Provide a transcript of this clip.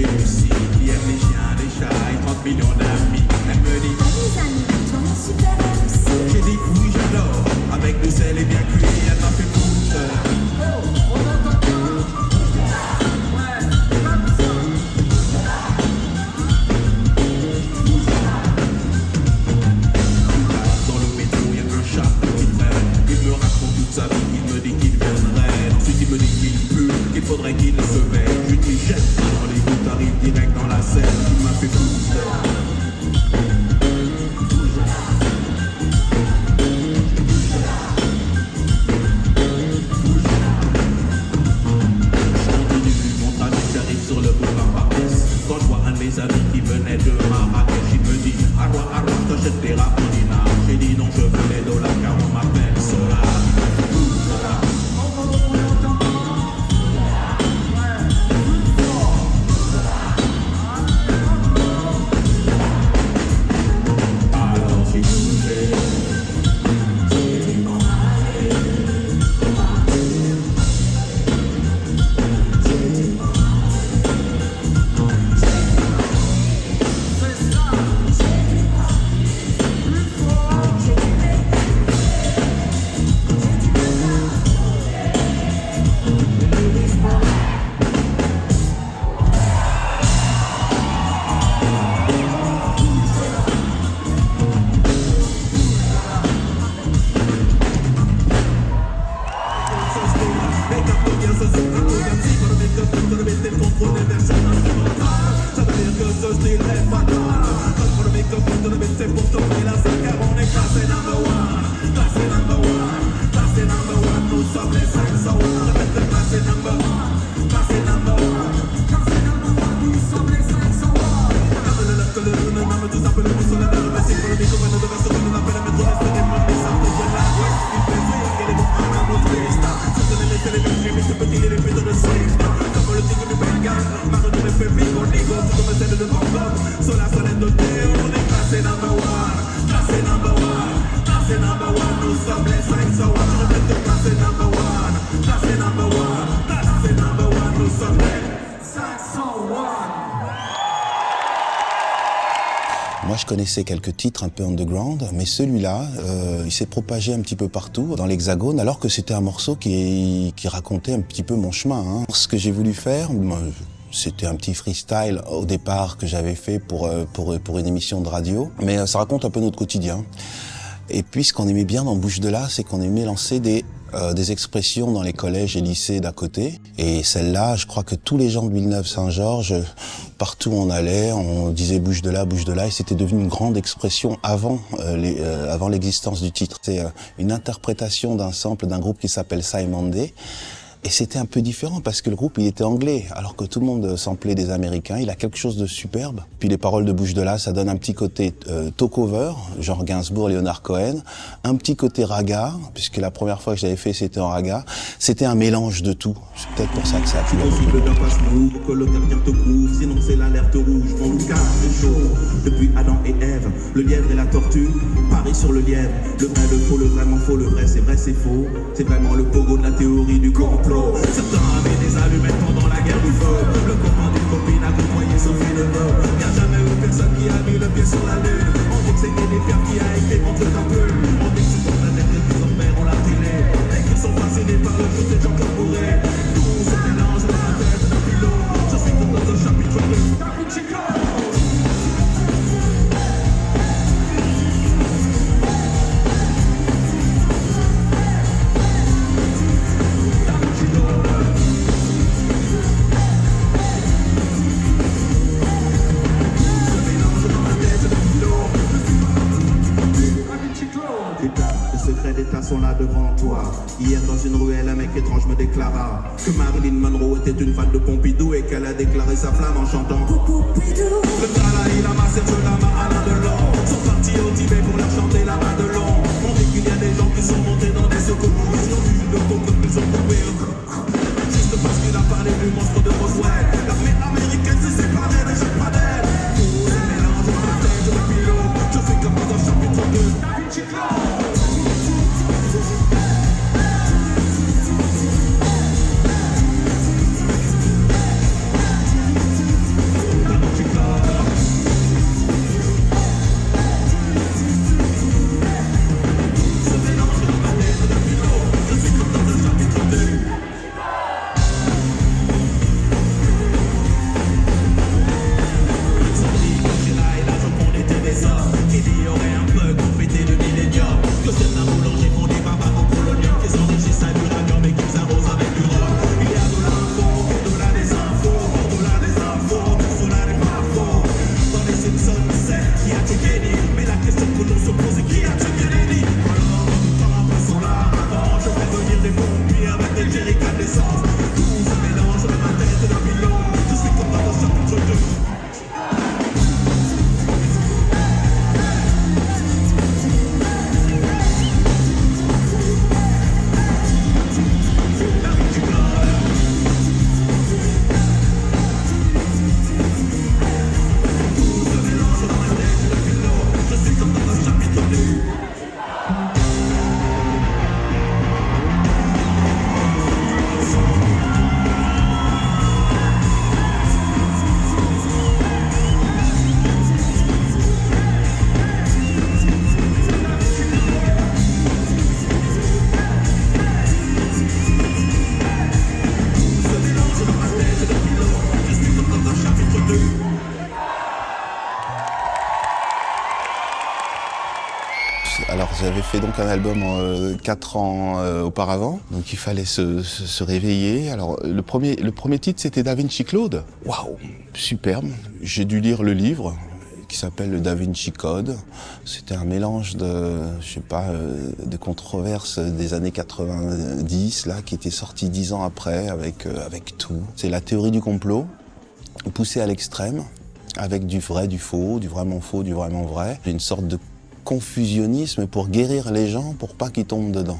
réussi, qui aime les chiens, les chats et 30 millions d'amis. Elle me dit, les amis, toi mon super MC. j'ai dit oui, j'adore, avec du sel et bien cuit, elle m'a fait bouche. Dans le métro, il y a un chat qui traîne. Il me raconte toute sa vie, il me dit qu'il viendrait. Ensuite, il me dit qu'il pue, qu'il faudrait qu'il se veille. Je lui jette dans les gouttes, arrive direct dans la scène. Il m'a fait bouche. Quand je vois un de mes amis qui venait de Marrakech, il me dit Arwa, t'achètes des rapidinas. J'ai dit non, je veux les dollars car on m'appelle Sola. Alors j'ai bougé. Moi, je connaissais quelques titres un peu underground, mais celui-là, il s'est propagé un petit peu partout dans l'Hexagone, alors que c'était un morceau qui racontait un petit peu mon chemin. Hein. Ce que j'ai voulu faire, c'était un petit freestyle au départ que j'avais fait pour une émission de radio, mais ça raconte un peu notre quotidien. Et puis, ce qu'on aimait bien dans Bouche de là, c'est qu'on aimait lancer des expressions dans les collèges et lycées d'à côté. Et celle-là, je crois que tous les gens de Villeneuve-Saint-Georges, partout où on allait, on disait bouge de là, et c'était devenu une grande expression avant l'existence du titre. C'est une interprétation d'un sample d'un groupe qui s'appelle Simon Day. Et c'était un peu différent parce que le groupe, il était anglais, alors que tout le monde samplait des Américains. Il a quelque chose de superbe. Puis les paroles de Bouche de là, ça donne un petit côté talk-over, genre Gainsbourg, Leonard Cohen. Un petit côté raga, puisque la première fois que j'avais fait, c'était en raga. C'était un mélange de tout. C'est peut-être pour ça que ça a plu. Possible d'un passe move, que le gardien te couvre, sinon c'est l'alerte rouge. On nous casse les choses. Depuis Adam et Ève, le lièvre et la tortue, parie sur le lièvre. Le vrai, le faux, le vraiment faux, le vrai, c'est faux. C'est vraiment le pogo de la théorie du complot. Certains avaient des allumettes pendant la guerre du feu. Le copain d'une copine a côtoyé son fils neveu. Y'a jamais eu personne qui a mis le pied sur la lune. On dit que c'était des pierres qui a été montré d'un peu. On dit que c'est pour la tête des plus en mer, on l'a télé. Et qu'ils sont fascinés par le jeu des gens comme bourrés. Tout se mélange dans la tête d'un pilote. Je suis comme dans un chapitre de Da Vinci Code. D'état sont là devant toi. Hier dans une ruelle, un mec étrange me déclara que Marilyn Monroe était une fan de Pompidou et qu'elle a déclaré sa flamme en chantant Pompidou. Le Dalai Lama, Serge Lama, Alain Delon sont partis au Tibet pour leur chanter la main de long. On dit qu'il y a des gens qui sont montés dans des secours. Ils ont vu le pauvre qu'ils ont coupé juste parce qu'il a parlé du monstre de Roswell. L'armée américaine s'est séparée des jeunes panels. Tout se mélange dans la tête de le pilote. Je fais comme dans un chapitre de Da Vinci Code. J'avais fait donc un album 4 ans auparavant, donc il fallait se réveiller. Alors le premier titre c'était Da Vinci Claude. Waouh, superbe. J'ai dû lire le livre qui s'appelle le Da Vinci Code. C'était un mélange de, de controverses des années 90 là, qui était sorti 10 ans après avec tout. C'est la théorie du complot poussée à l'extrême, avec du vrai, du faux, du vraiment faux, du vraiment vrai. Une sorte de confusionnisme pour guérir les gens pour pas qu'ils tombent dedans.